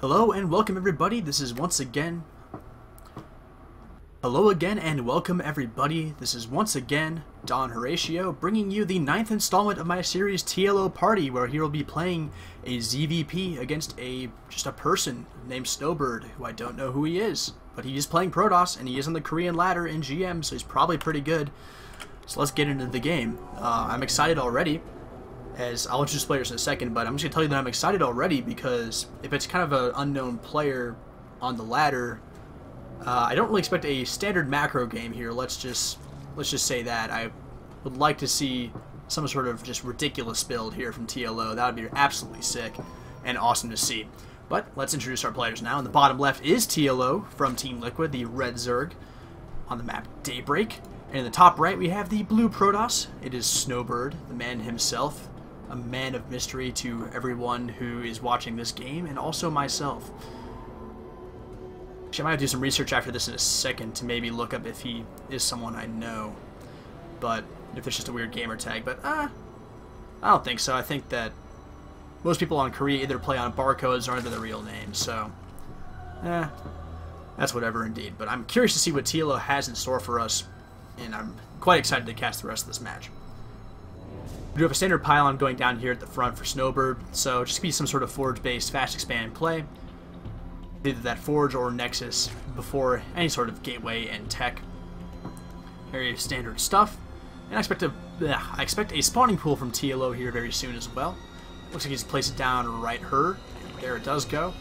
Hello and welcome everybody. This is once again Hello again and welcome everybody. This is once again Don Horatio bringing you the 9th installment of my series TLO Party, where he will be playing a ZvP against just a person named Snowbird, who I don't know who he is, but he is playing Protoss and he is on the Korean ladder in GM, so he's probably pretty good. So let's get into the game. I'm excited already, as I'll introduce players in a second, but I'm just going to tell you that I'm excited already because if it's kind of an unknown player on the ladder, I don't really expect a standard macro game here. Let's just say that. I would like to see some sort of just ridiculous build here from TLO. That would be absolutely sick and awesome to see. But let's introduce our players now. In the bottom left is TLO from Team Liquid, the red Zerg on the map Daybreak. And in the top right we have the blue Protoss. It is Snowbird, the man himself, a man of mystery to everyone who is watching this game, and also myself. Actually, I might have to do some research after this in a second to maybe look up if he is someone I know. But if it's just a weird gamer tag. But I don't think so. I think that most people on Korea either play on barcodes or under their real names. So, that's whatever indeed. But I'm curious to see what TLO has in store for us, and I'm quite excited to cast the rest of this match. We do have a standard pylon going down here at the front for Snowbird, so just be some sort of forge-based fast expand play. Either that forge or nexus before any sort of gateway and tech. Very standard stuff. And I expect a spawning pool from TLO here very soon as well. Looks like he's placed it down right here. And there it does go.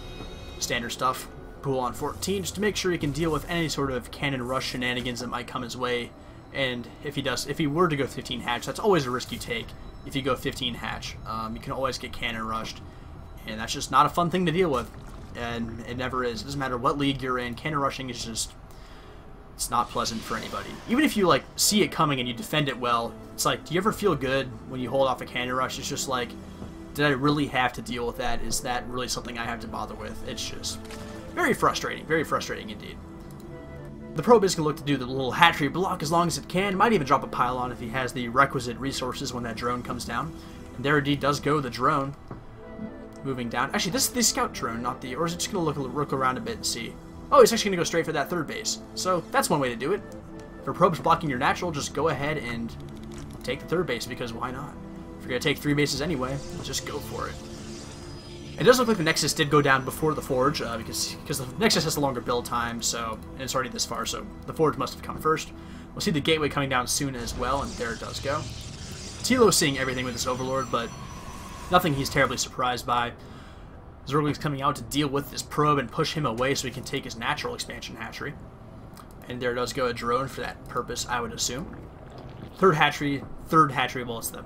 Standard stuff. Pool on 14, just to make sure he can deal with any sort of cannon rush shenanigans that might come his way. And if he were to go 15 hatch, that's always a risk you take. If you go 15 hatch, you can always get cannon rushed, and that's just not a fun thing to deal with. And it never is. It doesn't matter what league you're in. Cannon rushing is just, it's not pleasant for anybody. Even if you see it coming and you defend it well, it's like, do you ever feel good when you hold off a cannon rush? It's just like, did I really have to deal with that? Is that really something I have to bother with? It's just very frustrating indeed. The probe is going to look to do the little hatchery block as long as it can. Might even drop a pylon if he has the requisite resources when that drone comes down. And there indeed does go the drone. Moving down. Actually, this is the scout drone, not the... Or is it just going to look around a bit and see? Oh, he's actually going to go straight for that third base. So, that's one way to do it. If a probe's blocking your natural, just go ahead and take the third base, because why not? If you're going to take 3 bases anyway, just go for it. It does look like the Nexus did go down before the Forge, because the Nexus has a longer build time, so, and it's already this far, so the Forge must have come first. We'll see the Gateway coming down soon as well, and there it does go. TLO's seeing everything with this Overlord, but nothing he's terribly surprised by. Zergling's coming out to deal with this probe and push him away so he can take his natural expansion hatchery. And there does go a drone for that purpose, I would assume. Third hatchery, well, it's the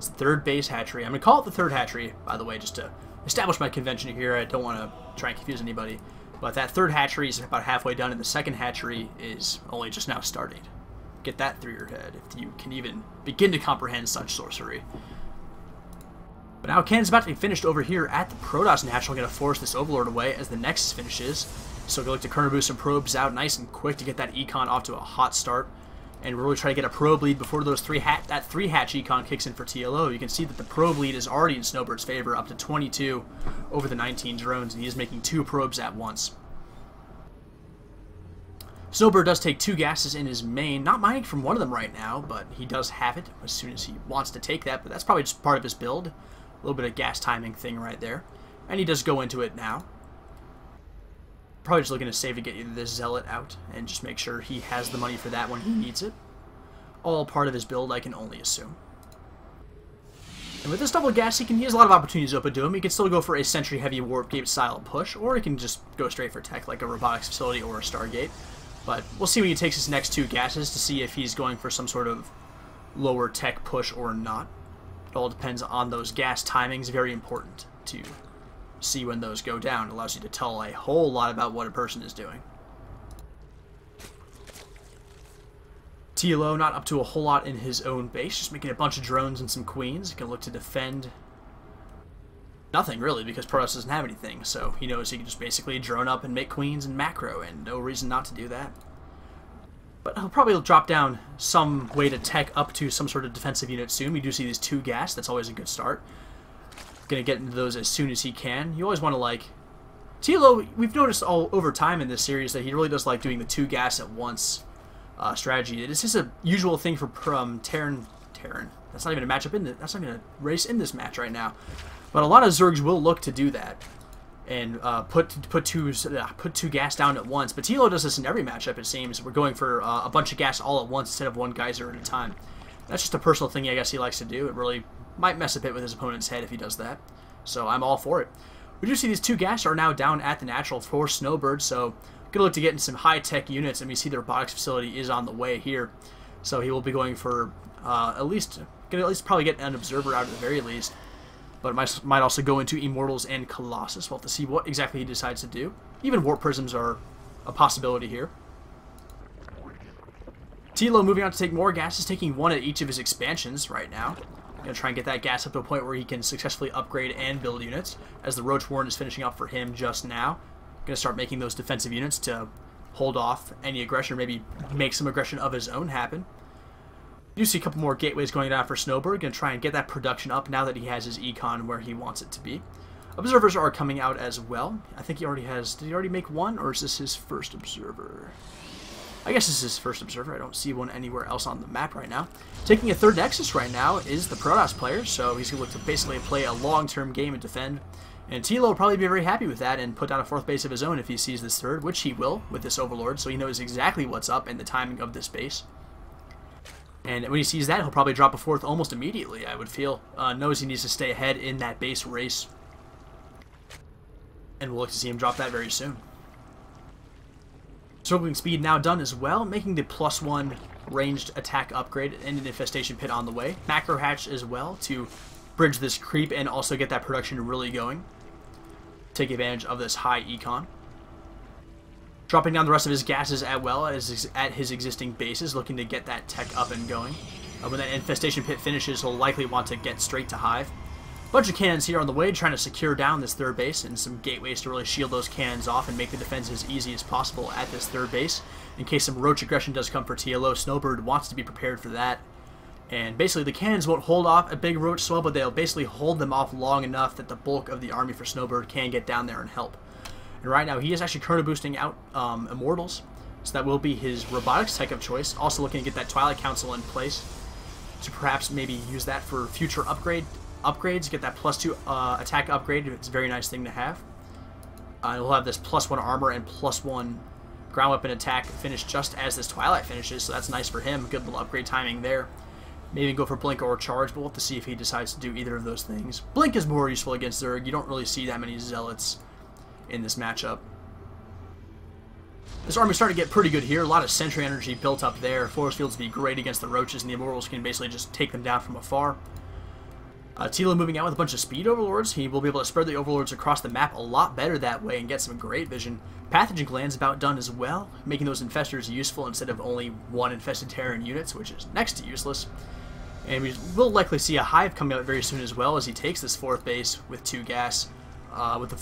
third base hatchery. I'm going to call it the third hatchery, by the way, just to establish my convention here. I don't want to try and confuse anybody. But that third hatchery is about halfway done, and the second hatchery is only just now starting. Get that through your head, if you can even begin to comprehend such sorcery. But now cannon's about to be finished over here at the Protoss natural. Going to force this Overlord away as the Nexus finishes. So go look to Kernel boost some probes out nice and quick to get that Econ off to a hot start. And really try to get a probe lead before those that 3-hatch Econ kicks in for TLO. You can see that the probe lead is already in Snowbird's favor, up to 22 over the 19 drones, and he is making 2 probes at once. Snowbird does take 2 gases in his main, not mining from one of them right now, but he does have it as soon as he wants to take that, but that's probably just part of his build. A little bit of gas timing thing right there. And he does go into it now. Probably just looking to save to get either this Zealot out and just make sure he has the money for that when he needs it. All part of his build, I can only assume. And with this double gas, he has a lot of opportunities open to him. He can still go for a Sentry Heavy Warp Gate style push, or he can just go straight for tech like a Robotics Facility or a Stargate. But we'll see when he takes his next 2 gases to see if he's going for some sort of lower tech push or not. It all depends on those gas timings. Very important to see when those go down. It allows you to tell a whole lot about what a person is doing. TLO not up to a whole lot in his own base, just making a bunch of drones and some queens. He can look to defend nothing really, because Protoss doesn't have anything, so he knows he can just basically drone up and make queens and macro, and no reason not to do that. But he'll probably drop down some way to tech up to some sort of defensive unit soon. We do see these 2 gas. That's always a good start. Going to get into those as soon as he can. You always want to, TLO, we've noticed all over time in this series that he really does like doing the 2 gas at once strategy. This is a usual thing for Terran. That's not even a matchup in that's not even a race in this match right now. But a lot of Zergs will look to do that and put two gas down at once. But TLO does this in every matchup, it seems. We're going for a bunch of gas all at once instead of one geyser at a time. That's just a personal thing I guess he likes to do. It really might mess a bit with his opponent's head if he does that. So I'm all for it. We do see these 2 gas are now down at the natural for Snowbird, so gonna look to get in some high-tech units, and we see the robotics facility is on the way here. So he will be going for gonna at least probably get an observer out at the very least. But it might also go into Immortals and Colossus. We'll have to see what exactly he decides to do. Even Warp Prisms are a possibility here. TLO moving on to take more gas, is taking 1 at each of his expansions right now. Going to try and get that gas up to a point where he can successfully upgrade and build units, as the Roach Warren is finishing up for him just now. Going to start making those defensive units to hold off any aggression, or maybe make some aggression of his own happen. You see a couple more gateways going down for Snowbird. Going to try and get that production up now that he has his econ where he wants it to be. Observers are coming out as well. I think he already has... Did he already make 1, or is this his first observer? I guess this is his first observer. I don't see one anywhere else on the map right now. Taking a 3rd Nexus right now is the Protoss player, so he's going to look to basically play a long-term game and defend. And TLO will probably be very happy with that and put down a 4th base of his own if he sees this 3rd, which he will with this Overlord, so he knows exactly what's up and the timing of this base. And when he sees that, he'll probably drop a 4th almost immediately, I would feel. Knows he needs to stay ahead in that base race. And we'll look to see him drop that very soon. Circling speed now done as well, making the +1 ranged attack upgrade and an infestation pit on the way. Macro hatch as well to bridge this creep and also get that production really going. Take advantage of this high econ. Dropping down the rest of his gases as well as at his existing bases, looking to get that tech up and going. When that infestation pit finishes, he'll likely want to get straight to Hive. Bunch of cannons here on the way, trying to secure down this 3rd base, and some gateways to really shield those cannons off and make the defense as easy as possible at this 3rd base. In case some roach aggression does come for TLO, Snowbird wants to be prepared for that. And basically the cannons won't hold off a big roach swell, but they'll basically hold them off long enough that the bulk of the army for Snowbird can get down there and help. And right now he is actually chrono boosting out Immortals, so that will be his robotics tech of choice. Also looking to get that Twilight Council in place to perhaps maybe use that for future upgrades, get that +2 attack upgrade. It's a very nice thing to have. We'll have this +1 armor and +1 ground weapon attack finished just as this Twilight finishes, so that's nice for him. Good little upgrade timing there. Maybe go for Blink or Charge, but we'll have to see if he decides to do either of those things. Blink is more useful against Zerg. You don't really see that many Zealots in this matchup. This army's starting to get pretty good here. A lot of sentry energy built up there. Force fields would be great against the Roaches, and the Immortals can basically just take them down from afar. TLO moving out with a bunch of speed overlords. He will be able to spread the overlords across the map a lot better that way and get some great vision. Pathogen glands about done as well, making those infestors useful instead of only 1 infested Terran units, which is next to useless. And we will likely see a Hive coming out very soon as well as he takes this 4th base with 2 gas. With the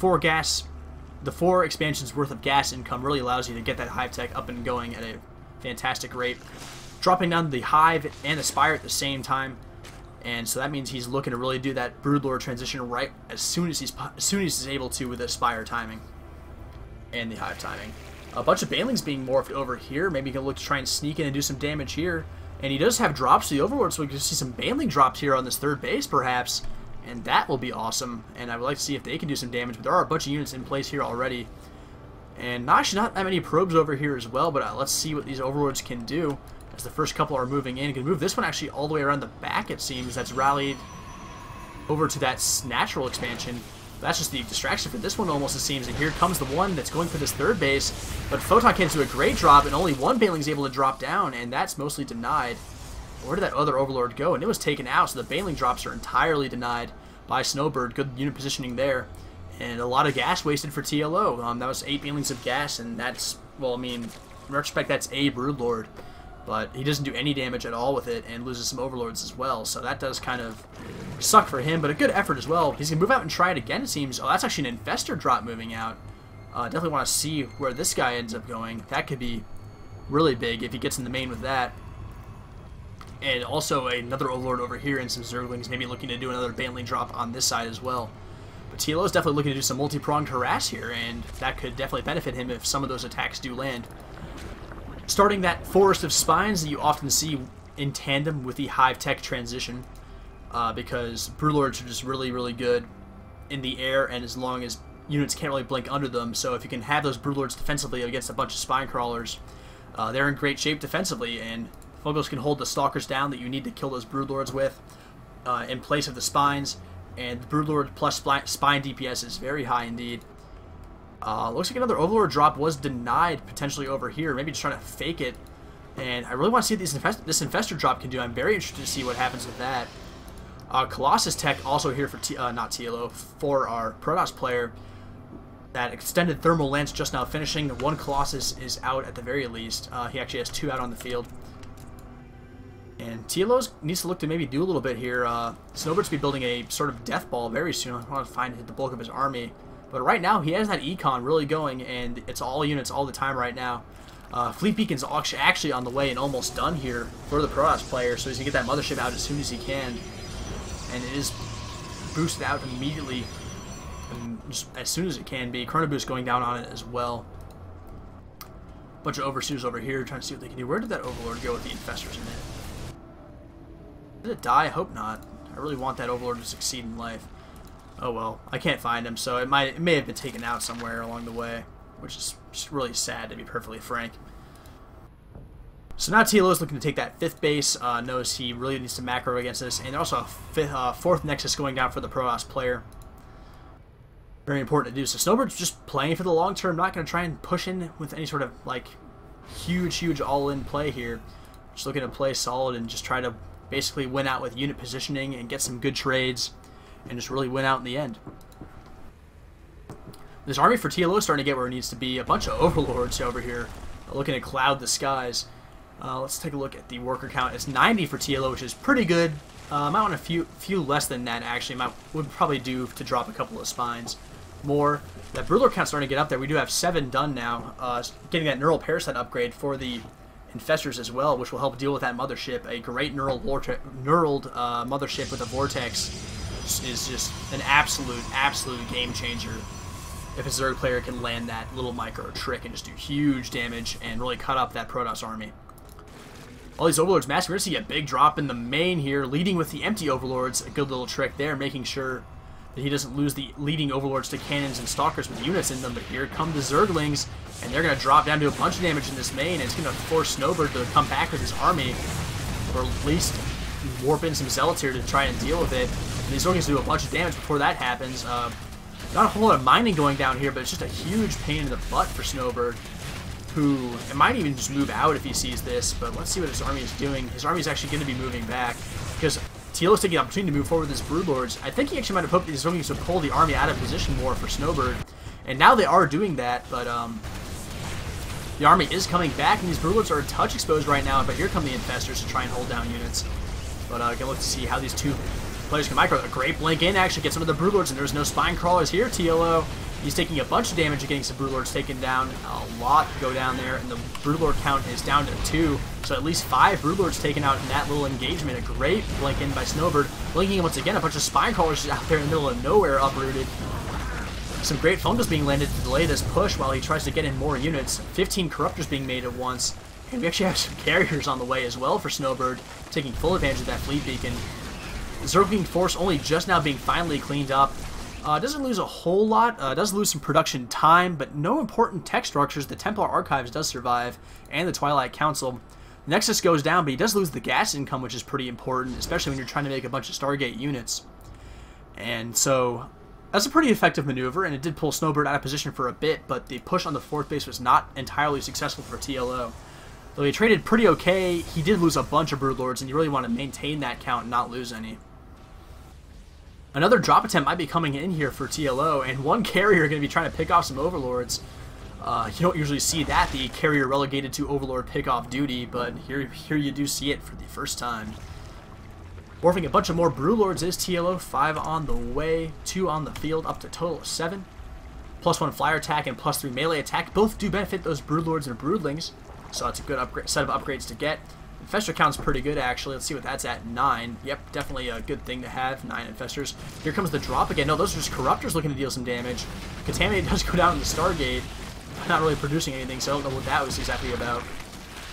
4 expansions worth of gas income really allows you to get that Hive tech up and going at a fantastic rate. Dropping down the Hive and the Spire at the same time. And so that means he's looking to really do that Broodlord transition right as soon as he's able to with the Spire timing and the Hive timing. A bunch of Banelings being morphed over here. Maybe he can look to try and sneak in and do some damage here. And he does have drops to the Overlord, so we can see some Baneling drops here on this 3rd base, perhaps. And that will be awesome. And I would like to see if they can do some damage. But there are a bunch of units in place here already. And actually not that many probes over here as well. But let's see what these Overlords can do. As the first couple are moving in. You can move this one actually all the way around the back, it seems. That's rallied over to that natural expansion. That's just the distraction for this one almost, it seems. And here comes the one that's going for this 3rd base. But Photon Cannons do a great drop, and only 1 Baneling's able to drop down, and that's mostly denied. Where did that other Overlord go? And it was taken out, so the Baneling drops are entirely denied by Snowbird. Good unit positioning there. And a lot of gas wasted for TLO. That was 8 Banelings of gas, and that's, well, I mean, in retrospect, that's a Broodlord. But he doesn't do any damage at all with it and loses some Overlords as well. So that does kind of suck for him, but a good effort as well. He's going to move out and try it again, it seems. Oh, that's actually an Infestor drop moving out. Definitely want to see where this guy ends up going. That could be really big if he gets in the main with that. And also another Overlord over here and some Zerglings, maybe looking to do another Baneling drop on this side as well. But TLO is definitely looking to do some multi-pronged harass here, and that could definitely benefit him if some of those attacks do land. Starting that forest of spines that you often see in tandem with the hive tech transition, because Broodlords are just really, really good in the air, and as long as units can't really blink under them, so if you can have those Broodlords defensively against a bunch of spine crawlers, they're in great shape defensively, and Fogos can hold the stalkers down that you need to kill those Broodlords with in place of the spines, and the Broodlord plus spine DPS is very high indeed. Looks like another Overlord drop was denied potentially over here, maybe just trying to fake it, and I really want to see what this Infestor drop can do. I'm very interested to see what happens with that. Colossus Tech also here for not TLO, for our Protoss player. That extended thermal lance just now finishing. One Colossus is out at the very least. He actually has 2 out on the field. And TLO needs to look to maybe do a little bit here. Snowbird's be building a sort of death ball very soon. I want to find the bulk of his army. But right now, he has that econ really going, and it's all units all the time right now. Fleet Beacon's actually on the way and almost done here for the Protoss player, so he's going to get that mothership out as soon as he can. And it is boosted out immediately, just as soon as it can be. Chrono Boost going down on it as well. Bunch of Overseers over here trying to see what they can do. Where did that Overlord go with the Infestors in it? Did it die? I hope not. I really want that Overlord to succeed in life. Oh well, I can't find him, so it may have been taken out somewhere along the way, which is just really sad, to be perfectly frank. So now TLO is looking to take that 5th base, knows he really needs to macro against this, and also a 4th Nexus going down for the Protoss player. Very important to do. So Snowbird's just playing for the long term, not going to try and push in with any sort of like huge all-in play here. Just looking to play solid and just try to basically win out with unit positioning and get some good trades and just really win out in the end. This army for TLO is starting to get where it needs to be. A bunch of Overlords over here looking to cloud the skies. Let's take a look at the worker count. It's 90 for TLO, which is pretty good. Might want a few less than that, actually. Would probably do to drop a couple of spines more. That Broodlord count's starting to get up there. We do have 7 done now. Getting that Neural Parasite upgrade for the Infestors as well, which will help deal with that mothership. A great knurled mothership with a Vortex is just an absolute game changer. If a Zerg player can land that little micro trick and just do huge damage and really cut up that Protoss army. All these Overlords massive. We're going to see a big drop in the main here, leading with the empty Overlords. A good little trick there, making sure that he doesn't lose the leading Overlords to cannons and Stalkers with units in them. But here come the Zerglings, and they're going to drop down to a bunch of damage in this main, and it's going to force Snowbird to come back with his army, or at least warp in some Zealots here to try and deal with it. And these Zerglings do a bunch of damage before that happens. Not a whole lot of mining going down here, but it's just a huge pain in the butt for Snowbird, who it might even just move out if he sees this, but let's see what his army is doing. His army is actually going to be moving back, because TLO is taking the opportunity to move forward with his Broodlords. I think he actually might have hoped that his army would pull the army out of position more for Snowbird, and now they are doing that, but the army is coming back, and these Broodlords are a touch exposed right now, but here come the Infestors to try and hold down units. But gonna look to see how these two players can micro. A great blink in actually gets some of the Broodlords, and there's no spine crawlers here. TLO, he's taking a bunch of damage and getting some Broodlords taken down. A lot go down there, and the Broodlord count is down to 2. So at least 5 Broodlords taken out in that little engagement. A great blink in by Snowbird. Blinking in once again, a bunch of spine crawlers out there in the middle of nowhere uprooted. Some great fungus being landed to delay this push while he tries to get in more units. 15 Corruptors being made at once. And we actually have some carriers on the way as well for Snowbird, taking full advantage of that Fleet Beacon. Zergling Force only just now being finally cleaned up. Doesn't lose a whole lot, does lose some production time, but no important tech structures. The Templar Archives does survive, and the Twilight Council. Nexus goes down, but he does lose the gas income, which is pretty important, especially when you're trying to make a bunch of Stargate units. And so, that's a pretty effective maneuver, and it did pull Snowbird out of position for a bit, but the push on the 4th base was not entirely successful for TLO. Though he traded pretty okay, he did lose a bunch of Broodlords, and you really want to maintain that count and not lose any. Another drop attempt might be coming in here for TLO, and one carrier going to be trying to pick off some Overlords. You don't usually see that, the carrier relegated to Overlord pick-off duty, but here you do see it for the first time. Morphing a bunch of more Broodlords is TLO, 5 on the way, 2 on the field, up to a total of 7. +1 flyer attack and +3 melee attack, both do benefit those Broodlords and Broodlings, so that's a good set of upgrades to get. Infestor count's pretty good, actually. Let's see what that's at. 9. Yep, definitely a good thing to have. 9 Infestors. Here comes the drop again. No, those are just Corruptors looking to deal some damage. Contaminate does go down in the Stargate. Not really producing anything, so I don't know what that was exactly about.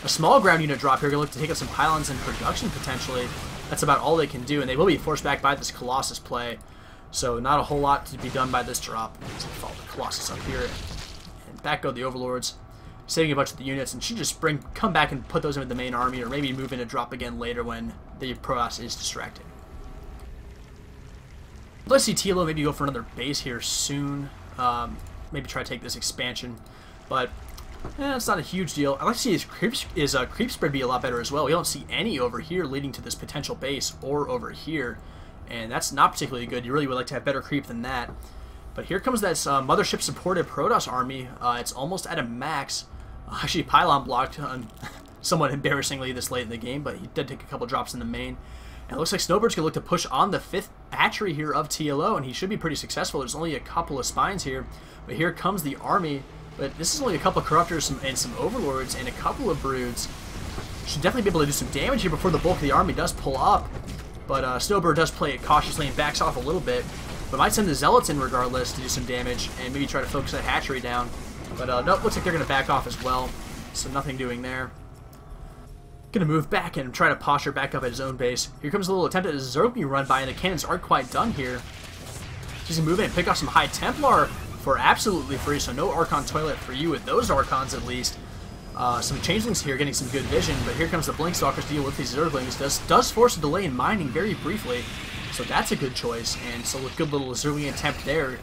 A small ground unit drop here. Going to look to take out some pylons in production, potentially. That's about all they can do, and they will be forced back by this Colossus play. So not a whole lot to be done by this drop. Let's follow the Colossus up here. And back go the Overlords. Saving a bunch of the units, and she just come back and put those into the main army, or maybe move in a drop again later when the Protoss is distracted. Let's see TLO maybe go for another base here soon. Maybe try to take this expansion, but it's not a huge deal. I'd like to see his creep spread be a lot better as well. We don't see any over here leading to this potential base, or over here, and that's not particularly good. You really would like to have better creep than that. But here comes that mothership supported Protoss army. It's almost at a max. Actually, pylon blocked somewhat embarrassingly this late in the game, but he did take a couple drops in the main. And it looks like Snowbird's going to look to push on the 5th hatchery here of TLO, and he should be pretty successful. There's only a couple of spines here, but here comes the army. But this is only a couple of Corruptors and some Overlords and a couple of Broods. Should definitely be able to do some damage here before the bulk of the army does pull up. But Snowbird does play it cautiously and backs off a little bit. But might send the Zealots in regardless to do some damage and maybe try to focus that hatchery down. But nope, looks like they're going to back off as well. So nothing doing there. Going to move back and try to posture back up at his own base. Here comes a little attempt at a Zergling run by, and the cannons aren't quite done here. She's going to move in and pick off some High Templar for absolutely free, so no Archon Toilet for you with those Archons at least. Some Changelings here getting some good vision, but here comes the Blinkstalkers to deal with these Zerglings. Does force a delay in mining very briefly, so that's a good choice, and so a good little Zergling attempt there.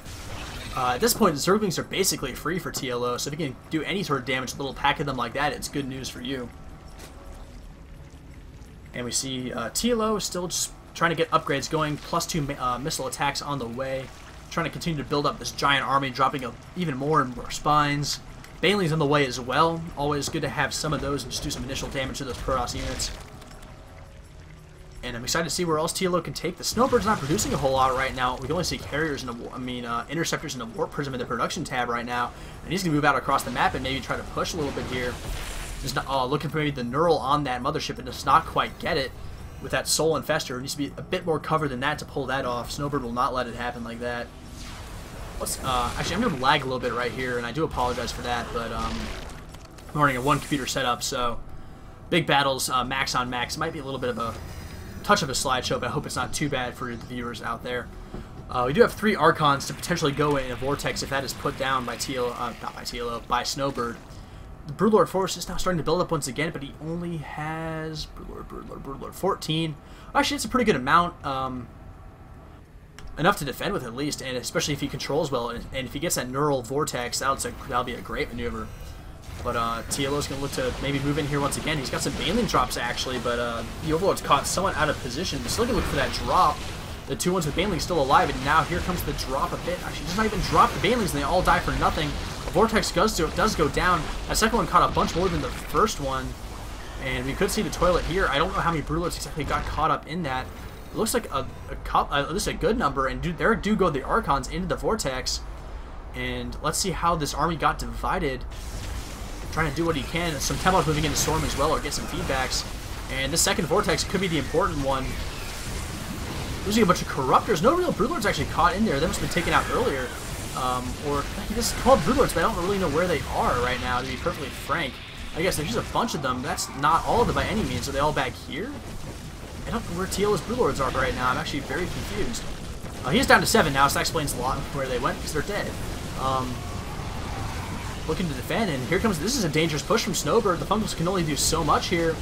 At this point, the Zerglings are basically free for TLO, so if you can do any sort of damage, a little pack of them like that, it's good news for you. And we see TLO still just trying to get upgrades going, +2 missile attacks on the way, trying to continue to build up this giant army, dropping up even more and more spines. Baneling's on the way as well. Always good to have some of those and just do some initial damage to those Protoss units. And I'm excited to see where else TLO can take. The Snowbird's not producing a whole lot right now. We can only see carriers and interceptors in the Warp Prism in the production tab right now. And he's gonna move out across the map and maybe try to push a little bit here. Just not, looking for maybe the Neural on that mothership and just not quite get it with that Soul Infestor. It needs to be a bit more covered than that to pull that off. Snowbird will not let it happen like that. Actually, I'm going to lag a little bit right here, and I do apologize for that, but I'm running a one-computer setup, so big battles, max on max. It might be a little bit of a touch of a slideshow, but I hope it's not too bad for the viewers out there. We do have 3 Archons to potentially go in a Vortex if that is put down by by Snowbird. The Broodlord force is now starting to build up once again, but he only has Broodlord 14. Actually, it's a pretty good amount. Enough to defend with at least, and especially if he controls well, and if he gets that Neural Vortex, that'll be a great maneuver. But TLO's going to look to maybe move in here once again. He's got some Baneling drops actually, but the Overlord's caught somewhat out of position. He's still going to look for that drop. The 2 ones with Baneling still alive, and now here comes the drop a bit. Actually, he does not even drop the Banelings, and they all die for nothing. The Vortex does go down. That second one caught a bunch more than the first one, and we could see the toilet here. I don't know how many Broodlords exactly got caught up in that. It looks like this is a good number, and there do go the Archons into the Vortex. And let's see how this army got divided. Trying to do what he can. Some Templars moving into Storm as well, or get some feedbacks. And this second Vortex could be the important one. Losing a bunch of Corruptors. No real Broodlords actually caught in there. They must have been taken out earlier. Or he just called Broodlords, but I don't really know where they are right now, to be perfectly frank. I guess there's just a bunch of them. That's not all of them by any means. Are they all back here? I don't know where TLO's Broodlords are right now. I'm actually very confused. He's down to 7 now, so that explains a lot of where they went, because they're dead. Looking to defend, and here comes, this is a dangerous push from Snowbird. The Fungals can only do so much here.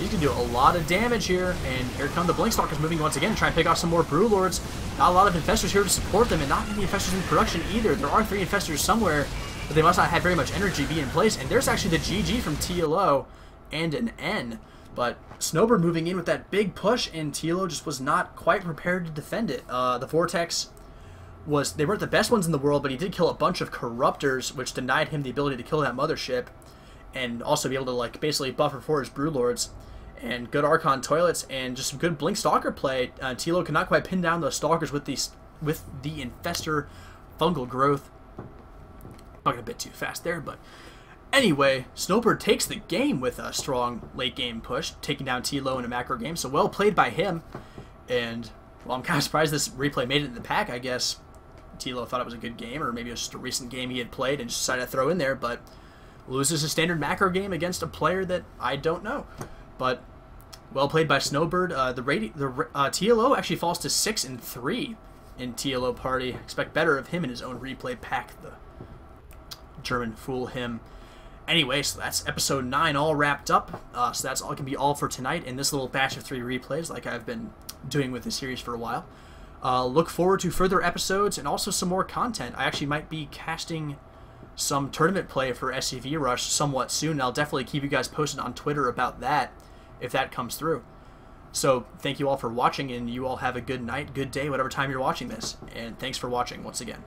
He's going to do a lot of damage here, and here come the Blinkstalkers moving once again to try and pick off some more Broodlords. Not a lot of Infestors here to support them, and not many Infestors in production either. There are 3 Infestors somewhere, but they must not have very much energy be in place, and there's actually the GG from TLO and an N. But Snowbird moving in with that big push, and TLO just was not quite prepared to defend it. The Vortex they weren't the best ones in the world, but he did kill a bunch of Corruptors, which denied him the ability to kill that mothership, and also be able to like basically buffer for his Broodlords. And good Archon toilets, and just some good Blink Stalker play. TLO could not quite pin down those Stalkers with the Infestor fungal growth. Talking a bit too fast there, but Anyway, Snowbird takes the game with a strong late game push, taking down TLO in a macro game, so well played by him. And, well, I'm kind of surprised this replay made it in the pack. I guess TLO thought it was a good game, or maybe it was just a recent game he had played and just decided to throw in there, but loses a standard macro game against a player that I don't know. But well played by Snowbird. TLO actually falls to 6-3 in TLO Party. Expect better of him in his own replay pack. The German fool him. Anyway, so that's episode 9 all wrapped up. So that's all can be all for tonight in this little batch of 3 replays like I've been doing with the series for a while. Look forward to further episodes and also some more content. I actually might be casting some tournament play for SCV Rush somewhat soon, and I'll definitely keep you guys posted on Twitter about that if that comes through. So thank you all for watching, and you all have a good night, good day, whatever time you're watching this. And thanks for watching once again.